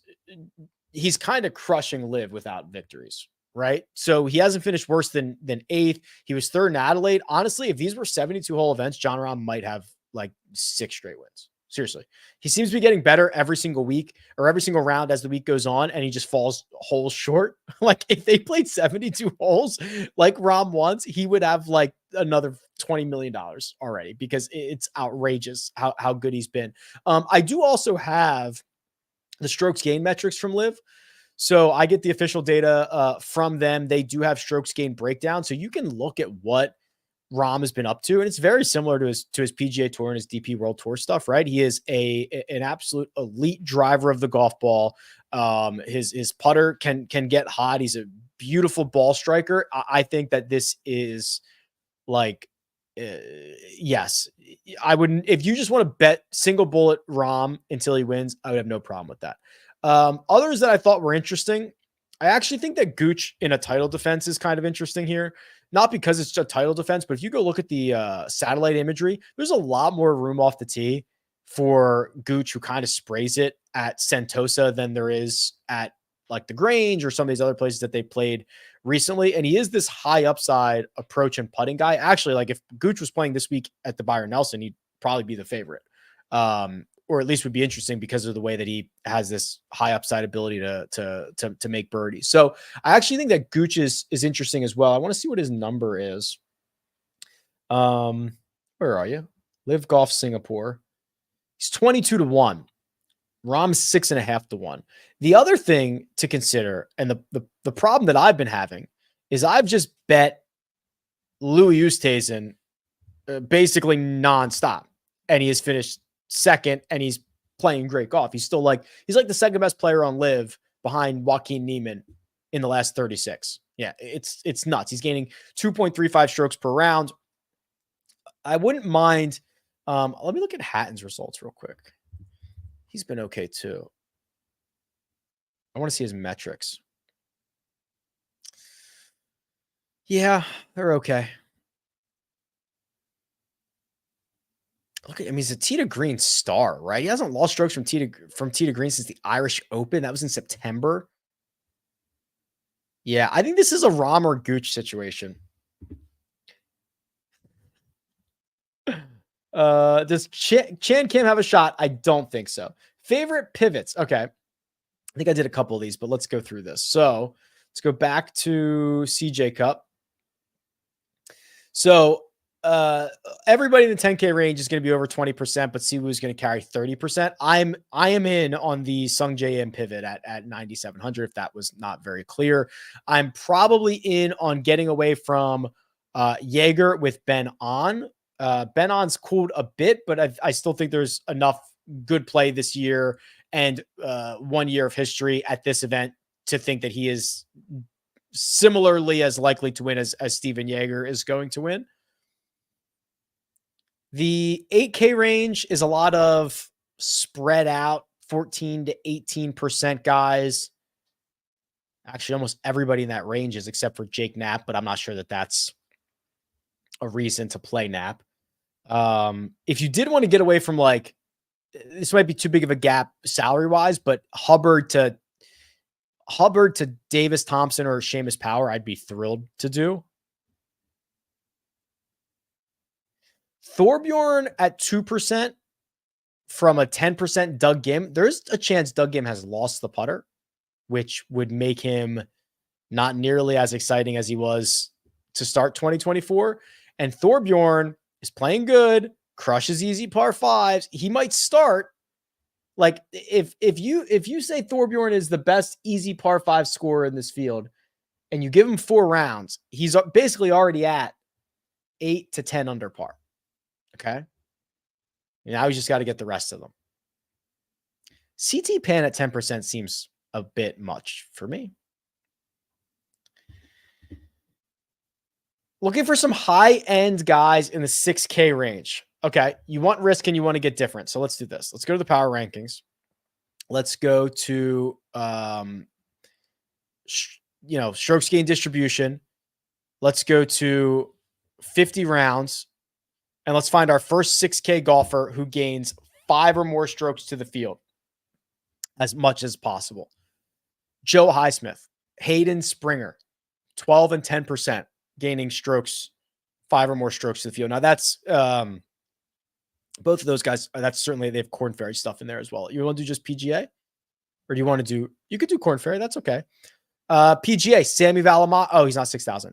S1: he's kind of crushing live without victories, right? So he hasn't finished worse than 8th. He was 3rd in Adelaide. Honestly, if these were 72 hole events, John Rahm might have like 6 straight wins. Seriously. He seems to be getting better every single week or every single round as the week goes on, and he just falls holes short. Like if they played 72 holes like Rahm once, he would have like another $20 million already because it's outrageous how good he's been. I do also have the strokes gain metrics from live. So I get the official data from them. They do have strokes gain breakdown. So you can look at what Rahm has been up to. And it's very similar to his PGA Tour and his DP World Tour stuff, right? He is an absolute elite driver of the golf ball. His putter can get hot. He's a beautiful ball striker. I think that this is like, yes, I wouldn't, if you just want to bet single bullet Rahm until he wins, I would have no problem with that. Others that I thought were interesting, I actually think that Gooch in a title defense is kind of interesting here. Not because it's a title defense, but if you go look at the satellite imagery, there's a lot more room off the tee for Gooch, who kind of sprays it at Sentosa, than there is at like the Grange or some of these other places that they played recently. And he is this high upside approach and putting guy. Actually, like if Gooch was playing this week at the Byron Nelson, he'd probably be the favorite. Or at least would be interesting because of the way that he has this high upside ability to make birdies. So I actually think that Gooch is interesting as well. I want to see what his number is. Where are you? Live Golf Singapore. He's 22-1. Rahm's 6.5-1. The other thing to consider, and the problem that I've been having, is I've just bet Louis Oosthuizen basically nonstop, and he has finished second, and he's playing great golf. He's like the second best player on Live behind Joaquin Niemann in the last 36. Yeah, it's nuts. He's gaining 2.35 strokes per round. I wouldn't mind. Let me look at Hatton's results real quick. He's been okay too. I want to see his metrics. Yeah, they're okay. Look at him. He's a tee to green star, right? He hasn't lost strokes from tee to green since the Irish Open. That was in September. Yeah, I think this is a Rahm or Gooch situation. Does Chan Kim have a shot? I don't think so. Favorite pivots. Okay. I think I did a couple of these, but let's go through this. So let's go back to CJ Cup. So everybody in the 10K range is going to be over 20%, but Siwoo is going to carry 30%. I am in on the Sung J M pivot at 9,700. If that was not very clear, I'm probably in on getting away from Jaeger with Ben On. Ben On's cooled a bit, but I still think there's enough good play this year and 1 year of history at this event to think that he is similarly as likely to win as Steven Jaeger is going to win. The 8K range is a lot of spread out 14 to 18% guys. Actually, almost everybody in that range is except for Jake Knapp, but I'm not sure that that's a reason to play Knapp. If you did want to get away from, like, this might be too big of a gap salary wise, but Hubbard to Davis Thompson or Seamus Power, I'd be thrilled to do. Thorbjorn at 2% from a 10% Doug Ghim. There's a chance Doug Ghim has lost the putter, which would make him not nearly as exciting as he was to start 2024. And Thorbjorn is playing good, crushes easy par fives. He might start. Like, if you say Thorbjorn is the best easy par five scorer in this field and you give him 4 rounds, he's basically already at 8 to 10 under par. Okay. Now he's just got to get the rest of them. CT Pan at 10% seems a bit much for me. Looking for some high-end guys in the 6K range. Okay, you want risk and you want to get different. So let's do this. Let's go to the power rankings. Let's go to, strokes gain distribution. Let's go to 50 rounds. And let's find our first 6K golfer who gains 5 or more strokes to the field as much as possible. Joe Highsmith, Hayden Springer, 12 and 10% gaining strokes, 5 or more strokes to the field. Now that's both of those guys. That's certainly, they have Corn Ferry stuff in there as well. You want to do just PGA, or do you want to do? You could do Corn Ferry. That's okay. PGA, Sammy Valamato. Oh, he's not 6,000.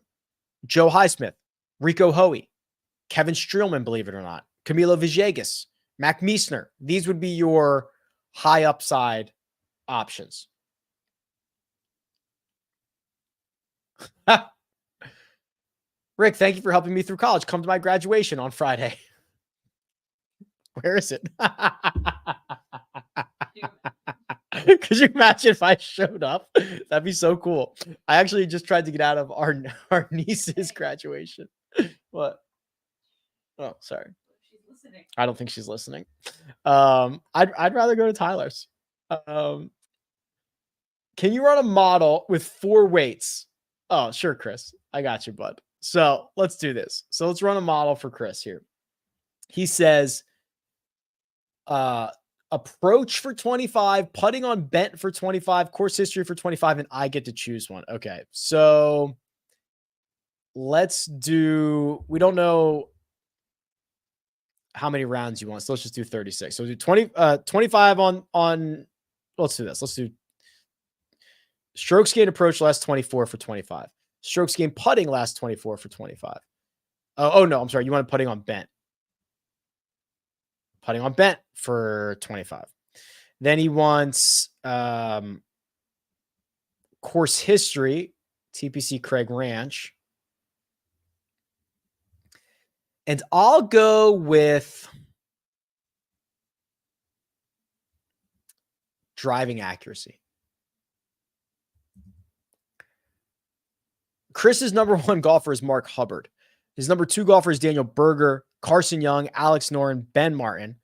S1: Joe Highsmith, Rico Hoey, Kevin Streelman, believe it or not, Camilo Villegas, Mac Meisner. These would be your high upside options. Rick, thank you for helping me through college. Come to my graduation on Friday. Where is it? Could you imagine if I showed up? That'd be so cool. I actually just tried to get out of our niece's graduation. What? Oh, sorry.
S2: She's listening.
S1: I don't think she's listening. I'd rather go to Tyler's. Can you run a model with 4 weights? Oh, sure, Chris. I got you, bud. So let's do this. So let's run a model for Chris here. He says, approach for 25, putting on bent for 25, course history for 25, and I get to choose one. Okay. So let's do, we don't know how many rounds you want. So let's just do 36. So we'll do 25 on, let's do this. Let's do strokes gained approach last 24 for 25. Strokes gained putting last 24 for 25. Oh no, I'm sorry. You want putting on bent. Putting on bent for 25. Then he wants course history, TPC Craig Ranch. And I'll go with driving accuracy. Chris's number 1 golfer is Mark Hubbard. His number 2 golfer is Daniel Berger, Carson Young, Alex Noren, Ben Martin,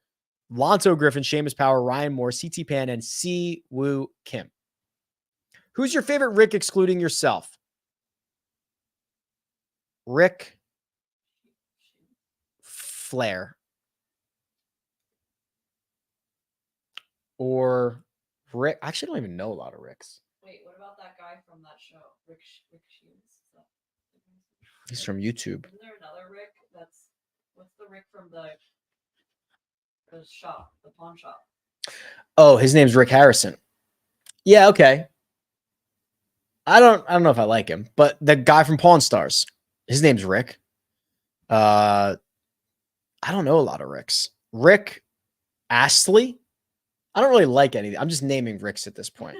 S1: Lonto Griffin, Seamus Power, Ryan Moore, CT Pan, and Si Woo Kim. Who's your favorite Rick excluding yourself? Rick Flair. Or Rick. I actually don't even know a lot of Ricks.
S2: Wait, what about that guy from that show? Rick Shields?
S1: He's from YouTube.
S2: Isn't there another Rick what's the Rick from the shop, the pawn shop?
S1: Oh, his name's Rick Harrison. Yeah, okay. I don't know if I like him, but the guy from Pawn Stars, his name's Rick. I don't know a lot of Ricks. Rick Astley. I don't really like anything. I'm just naming Ricks at this point.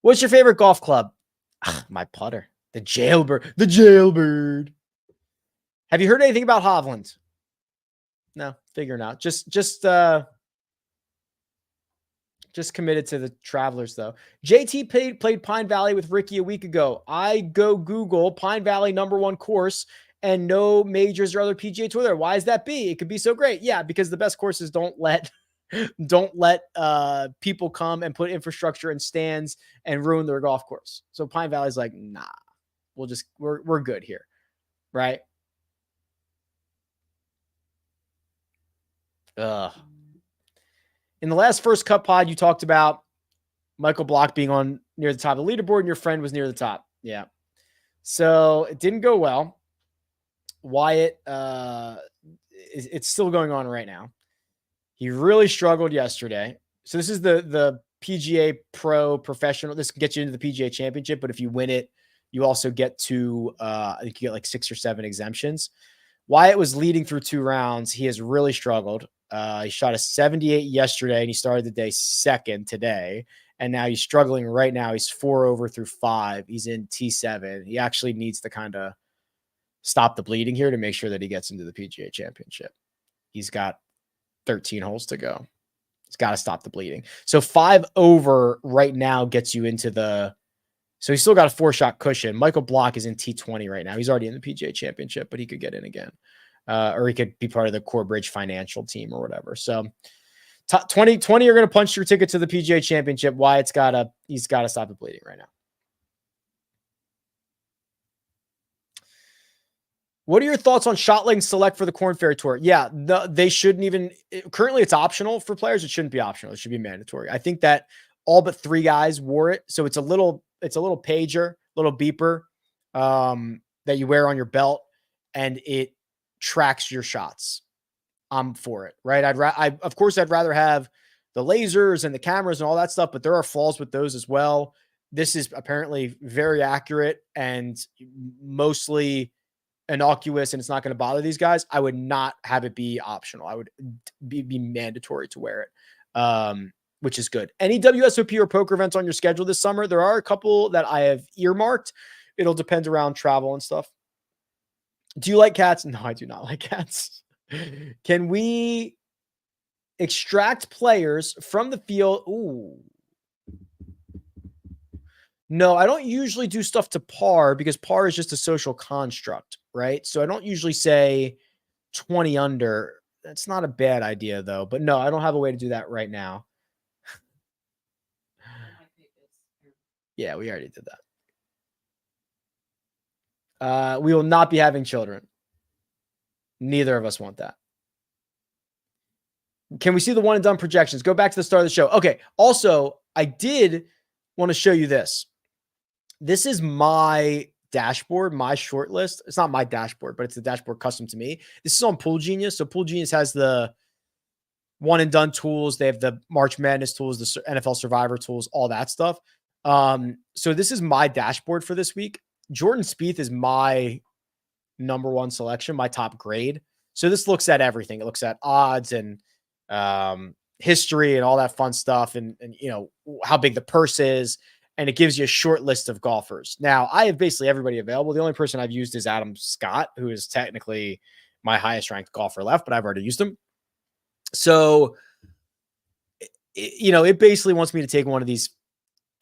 S1: What's your favorite golf club? My putter. The Jailbird. The Jailbird. Have you heard anything about Hovland? No, figuring out. Just committed to the Travelers, though. JT played Pine Valley with Ricky a week ago. I go Google Pine Valley #1 course and no majors or other PGA Tour there. Why is that B? It could be so great. Yeah, because the best courses don't let people come and put infrastructure and stands and ruin their golf course. So Pine Valley's like, nah, we're good here. Right. In the last First Cup pod, you talked about Michael Block being on near the top of the leaderboard and your friend was near the top. Yeah. So it didn't go well. Wyatt, it's still going on right now. He really struggled yesterday. So this is the PGA Pro Professional. This can get you into the PGA Championship, but if you win it, you also get to, I think you get like 6 or 7 exemptions. Wyatt was leading through 2 rounds. He has really struggled. He shot a 78 yesterday, and he started the day 2nd today. And now he's struggling right now. He's 4 over through 5. He's in T7. He actually needs to kind of stop the bleeding here to make sure that he gets into the PGA Championship. He's got 13 holes to go. He's got to stop the bleeding. So 5 over right now gets you into the, so he's still got a 4-shot cushion. Michael Block is in T20 right now. He's already in the PGA Championship, but he could get in again. Or he could be part of the Core Bridge financial team or whatever. So 20 are going to punch your ticket to the PGA Championship. Wyatt's he's got to stop the bleeding right now. What are your thoughts on shot length select for the Korn Ferry Tour? Yeah, they shouldn't even, currently it's optional for players. It shouldn't be optional. It should be mandatory. I think that all but 3 guys wore it. So it's a little pager, little beeper that you wear on your belt, and it tracks your shots. I'm for it, right? Of course, I'd rather have the lasers and the cameras and all that stuff, but there are flaws with those as well. This is apparently very accurate and mostly innocuous, and it's not going to bother these guys. I would not have it be optional. I would be mandatory to wear it, which is good. Any WSOP or poker events on your schedule this summer? There are a couple that I have earmarked. it'll depend around travel and stuff. Do you like cats? No, I do not like cats. Can we extract players from the field? Ooh. No, I don't usually do stuff to par because par is just a social construct, right? So I don't usually say 20 under. That's not a bad idea, though. But no, I don't have a way to do that right now. Yeah, we already did that. We will not be having children. Neither of us want that. Can we see the one and done projections? Go back to the start of the show. Okay. Also, I did want to show you this. This is my dashboard, my short list. It's not my dashboard, but it's the dashboard custom to me. This is on Pool Genius. So Pool Genius has the one and done tools. They have the March Madness tools, the NFL Survivor tools, all that stuff. So this is my dashboard for this week. Jordan Spieth is my number one selection, my top grade. So this looks at everything. It looks at odds and history and all that fun stuff, and you know how big the purse is, and it gives you a short list of golfers. Now, I have basically everybody available. The only person I've used is Adam Scott, who is technically my highest ranked golfer left, but I've already used him. So, you know, it basically wants me to take one of these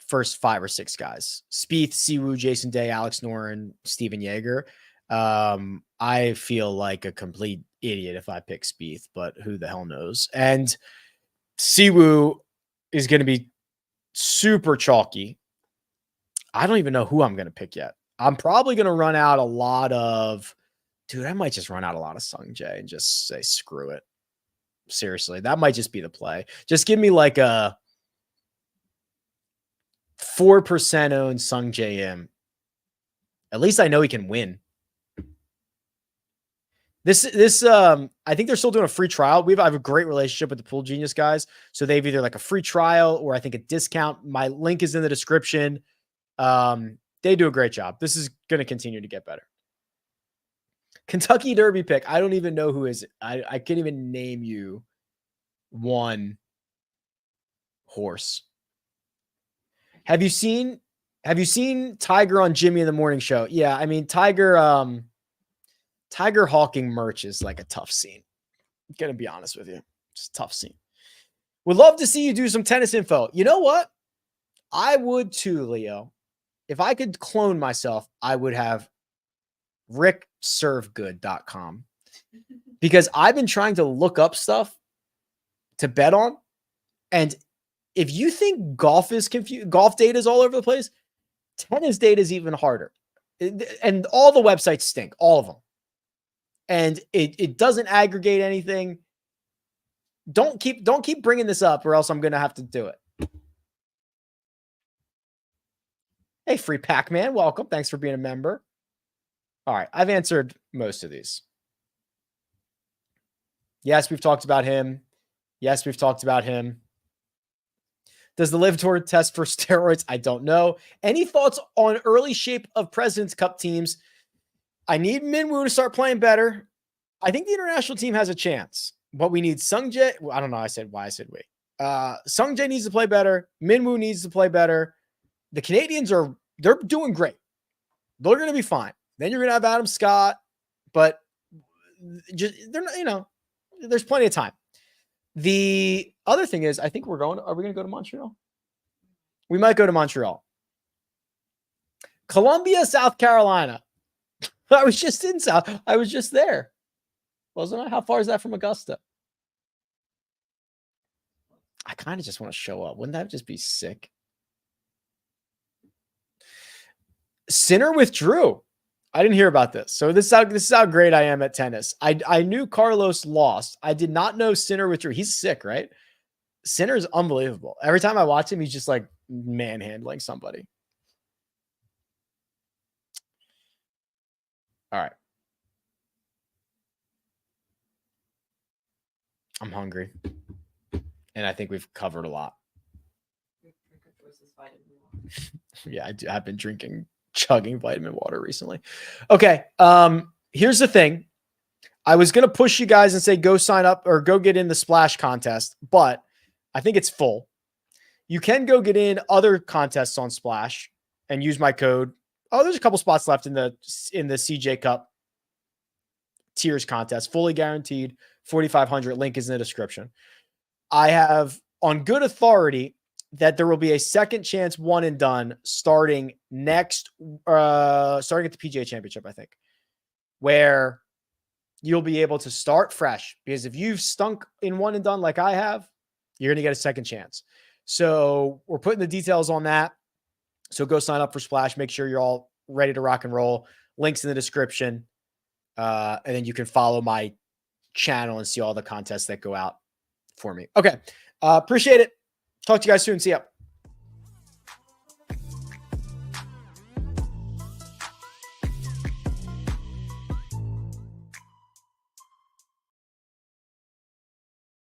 S1: first 5 or 6 guys: Spieth, Siwoo, Jason Day, Alex Noren, Steven Yeager. I feel like a complete idiot if I pick Spieth, but who the hell knows? And Siwoo is going to be super chalky. I don't even know who I'm going to pick yet. I'm probably going to run out a lot of, dude, I might just run out a lot of Sung Jae and just say, screw it. Seriously, that might just be the play. Just give me like a 4% owned Sung Jae Im. At least I know he can win. This, I think they're still doing a free trial. I have a great relationship with the Pool Genius guys. So they've either like a free trial or I think a discount. My link is in the description. They do a great job. This is going to continue to get better. Kentucky Derby pick. I don't even know who is it. I can't even name you one horse. Have you seen Tiger on Jimmy in the Morning Show? Yeah. I mean, Tiger hawking merch is like a tough scene. I'm going to be honest with you. It's a tough scene. Would love to see you do some tennis info. You know what? I would too, Leo. If I could clone myself, I would have rickservegood.com, because I've been trying to look up stuff to bet on. And if you think golf is confused, golf data is all over the place, tennis data is even harder. And all the websites stink, all of them. And it doesn't aggregate anything. Don't keep bringing this up, or else I'm going to have to do it. Hey, free PacMan, welcome. Thanks for being a member. All right, I've answered most of these. Yes, we've talked about him. Yes, we've talked about him. Does the Live Tour test for steroids? I don't know. Any thoughts on early shape of President's Cup teams? I need Minwoo to start playing better. I think the international team has a chance, but we need Sungjae. I don't know. I said wait. Sungjae needs to play better. Minwoo needs to play better. The Canadians they're doing great. They're going to be fine. Then you're going to have Adam Scott, but just they're not, you know, there's plenty of time. The other thing is, I think are we going to go to Montreal? We might go to Montreal. Columbia, South Carolina. I was just there. Wasn't I? How far is that from Augusta? I kind of just want to show up. Wouldn't that just be sick? Sinner withdrew. I didn't hear about this. So this is how great I am at tennis. I knew Carlos lost. I did not know Sinner withdrew. He's sick, right? Sinner is unbelievable. Every time I watch him, he's just like manhandling somebody. All right. I'm hungry. And I think we've covered a lot. Yeah, I've been chugging vitamin water recently. Okay. Here's the thing. I was going to push you guys and say, go sign up or go get in the splash contest, but I think it's full. You can go get in other contests on Splash and use my code. Oh, there's a couple spots left in the CJ Cup tiers contest, fully guaranteed, 4,500. Link is in the description. I have on good authority that there will be a second chance one and done starting starting at the PGA Championship, I think, where you'll be able to start fresh, because if you've stunk in one and done like I have, you're going to get a second chance. So we're putting the details on that. So go sign up for Splash. Make sure you're all ready to rock and roll. Links in the description. And then you can follow my channel and see all the contests that go out for me. Okay. Appreciate it. Talk to you guys soon. See ya.